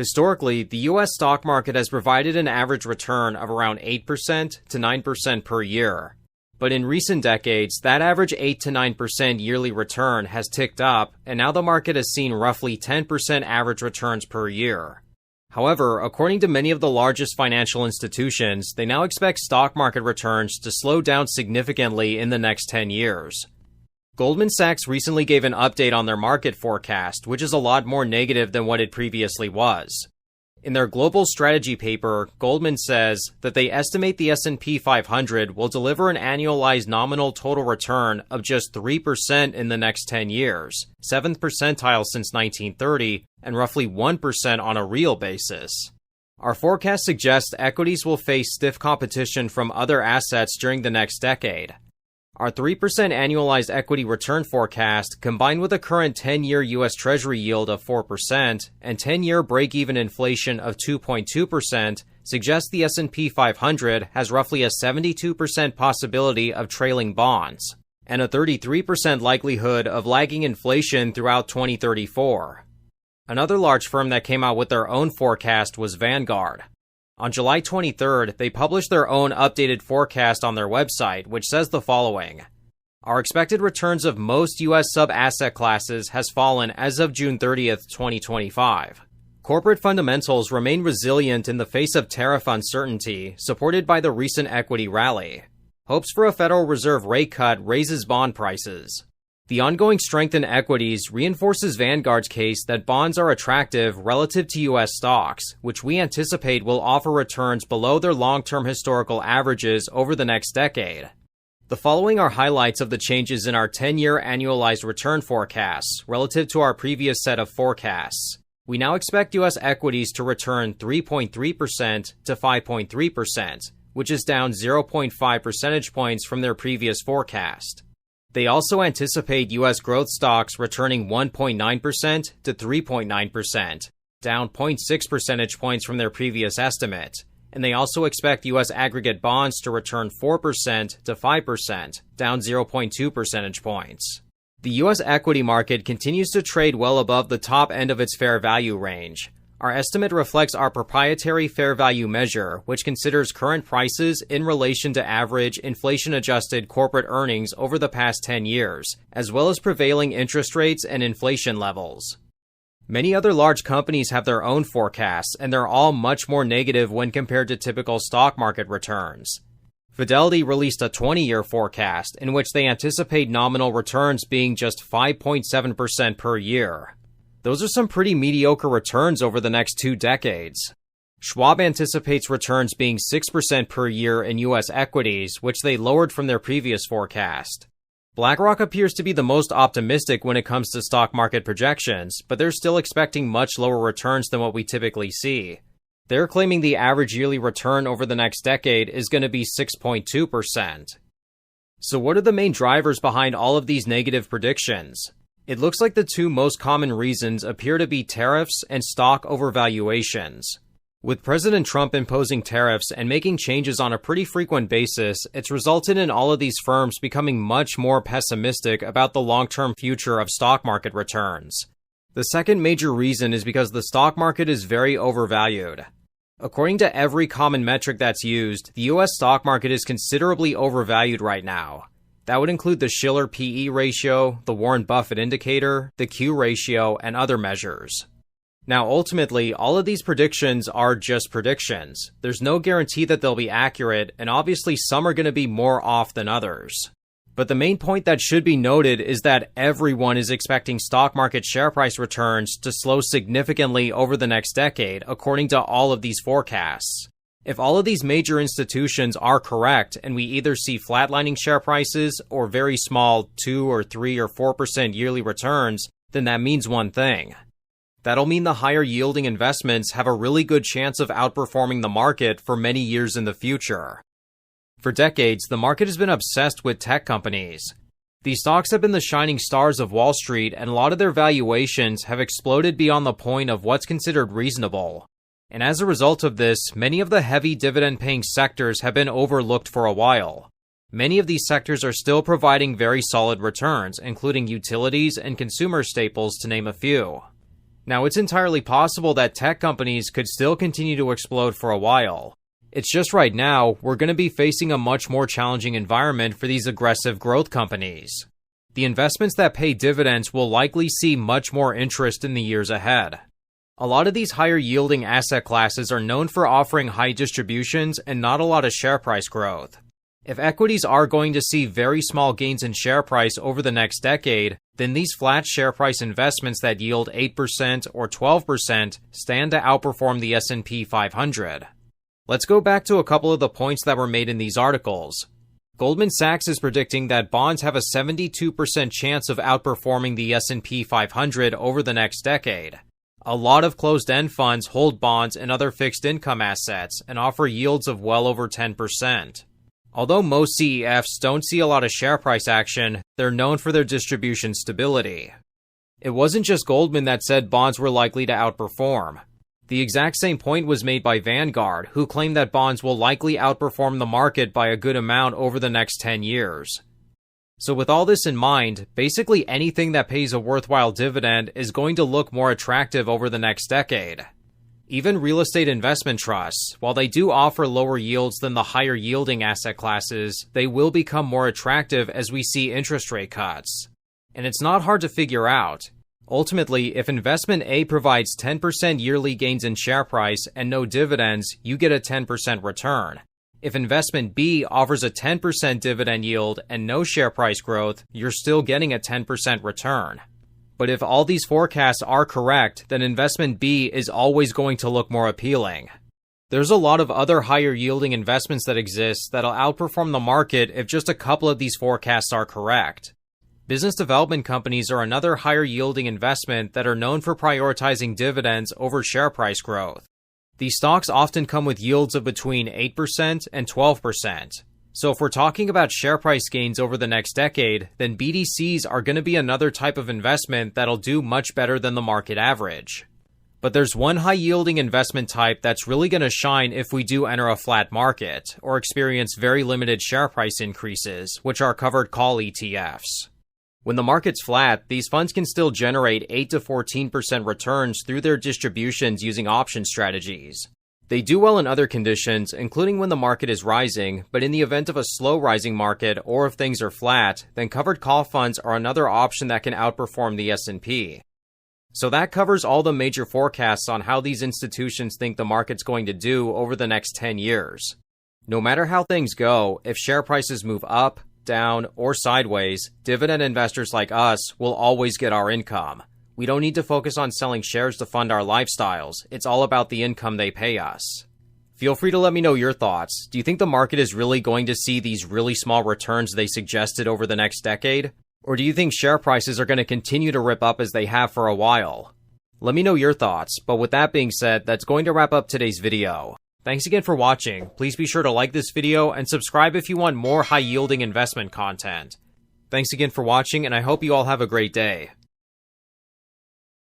Historically, the US stock market has provided an average return of around 8% to 9% per year. But in recent decades, that average 8 to 9% yearly return has ticked up, and now the market has seen roughly 10% average returns per year. However, according to many of the largest financial institutions, they now expect stock market returns to slow down significantly in the next 10 years. Goldman Sachs recently gave an update on their market forecast, which is a lot more negative than what it previously was. In their global strategy paper, Goldman says that they estimate the S&P 500 will deliver an annualized nominal total return of just 3% in the next 10 years, 7th percentile since 1930, and roughly 1% on a real basis. Our forecast suggests equities will face stiff competition from other assets during the next decade. Our 3% annualized equity return forecast, combined with a current 10-year U.S. Treasury yield of 4% and 10-year break-even inflation of 2.2%, suggests the S&P 500 has roughly a 72% possibility of trailing bonds and a 33% likelihood of lagging inflation throughout 2034. Another large firm that came out with their own forecast was Vanguard. On July 23rd, they published their own updated forecast on their website, which says the following. Our expected returns of most U.S. sub-asset classes has fallen as of June 30th, 2025. Corporate fundamentals remain resilient in the face of tariff uncertainty, supported by the recent equity rally. Hopes for a Federal Reserve rate cut raises bond prices. The ongoing strength in equities reinforces Vanguard's case that bonds are attractive relative to U.S. stocks, which we anticipate will offer returns below their long-term historical averages over the next decade. The following are highlights of the changes in our 10-year annualized return forecasts relative to our previous set of forecasts. We now expect U.S. equities to return 3.3% to 5.3%, which is down 0.5 percentage points from their previous forecast. They also anticipate U.S. growth stocks returning 1.9% to 3.9%, down 0.6 percentage points from their previous estimate, and they also expect U.S. aggregate bonds to return 4% to 5%, down 0.2 percentage points. The U.S. equity market continues to trade well above the top end of its fair value range. Our estimate reflects our proprietary fair value measure, which considers current prices in relation to average inflation-adjusted corporate earnings over the past 10 years, as well as prevailing interest rates and inflation levels. Many other large companies have their own forecasts, and they're all much more negative when compared to typical stock market returns. Fidelity released a 20-year forecast in which they anticipate nominal returns being just 5.7% per year. Those are some pretty mediocre returns over the next 2 decades. Schwab anticipates returns being 6% per year in U.S. equities, which they lowered from their previous forecast. BlackRock appears to be the most optimistic when it comes to stock market projections, but they're still expecting much lower returns than what we typically see. They're claiming the average yearly return over the next decade is going to be 6.2%. So what are the main drivers behind all of these negative predictions? It looks like the 2 most common reasons appear to be tariffs and stock overvaluations. With President Trump imposing tariffs and making changes on a pretty frequent basis, it's resulted in all of these firms becoming much more pessimistic about the long-term future of stock market returns. The second major reason is because the stock market is very overvalued. According to every common metric that's used, the U.S. stock market is considerably overvalued right now. That would include the Shiller P/E ratio, the Warren Buffett indicator, the Q ratio, and other measures. Now, ultimately, all of these predictions are just predictions. There's no guarantee that they'll be accurate, and obviously some are going to be more off than others. But the main point that should be noted is that everyone is expecting stock market share price returns to slow significantly over the next decade, according to all of these forecasts. If all of these major institutions are correct and we either see flatlining share prices or very small 2 or 3 or 4% yearly returns, then that means one thing. That'll mean the higher yielding investments have a really good chance of outperforming the market for many years in the future. For decades, the market has been obsessed with tech companies. These stocks have been the shining stars of Wall Street, and a lot of their valuations have exploded beyond the point of what's considered reasonable. And as a result of this, many of the heavy dividend-paying sectors have been overlooked for a while. Many of these sectors are still providing very solid returns, including utilities and consumer staples, to name a few. Now, it's entirely possible that tech companies could still continue to explode for a while. It's just right now, we're going to be facing a much more challenging environment for these aggressive growth companies. The investments that pay dividends will likely see much more interest in the years ahead. A lot of these higher yielding asset classes are known for offering high distributions and not a lot of share price growth. If equities are going to see very small gains in share price over the next decade, then these flat share price investments that yield 8% or 12% stand to outperform the S&P 500. Let's go back to a couple of the points that were made in these articles. Goldman Sachs is predicting that bonds have a 72% chance of outperforming the S&P 500 over the next decade. A lot of closed-end funds hold bonds and other fixed income assets and offer yields of well over 10%. Although most CEFs don't see a lot of share price action, they're known for their distribution stability. It wasn't just Goldman that said bonds were likely to outperform. The exact same point was made by Vanguard, who claimed that bonds will likely outperform the market by a good amount over the next 10 years. So with all this in mind, basically anything that pays a worthwhile dividend is going to look more attractive over the next decade. Even real estate investment trusts, while they do offer lower yields than the higher yielding asset classes, they will become more attractive as we see interest rate cuts. And it's not hard to figure out. Ultimately, if investment A provides 10% yearly gains in share price and no dividends, you get a 10% return. If investment B offers a 10% dividend yield and no share price growth, you're still getting a 10% return. But if all these forecasts are correct, then investment B is always going to look more appealing. There's a lot of other higher yielding investments that exist that'll outperform the market if just a couple of these forecasts are correct. Business development companies are another higher yielding investment that are known for prioritizing dividends over share price growth. These stocks often come with yields of between 8% and 12%. So if we're talking about share price gains over the next decade, then BDCs are going to be another type of investment that'll do much better than the market average. But there's one high-yielding investment type that's really going to shine if we do enter a flat market, or experience very limited share price increases, which are covered call ETFs. When the market's flat, these funds can still generate 8 to 14% returns through their distributions using option strategies. They do well in other conditions, including when the market is rising, but in the event of a slow rising market or if things are flat, then covered call funds are another option that can outperform the S&P. So that covers all the major forecasts on how these institutions think the market's going to do over the next 10 years. No matter how things go, if share prices move up, down, or sideways, dividend investors like us will always get our income. We don't need to focus on selling shares to fund our lifestyles. It's all about the income they pay us. Feel free to let me know your thoughts. Do you think the market is really going to see these really small returns they suggested over the next decade? Or do you think share prices are going to continue to rip up as they have for a while? Let me know your thoughts, but with that being said, that's going to wrap up today's video. Thanks again for watching. Please be sure to like this video and subscribe if you want more high-yielding investment content. Thanks again for watching, and I hope you all have a great day.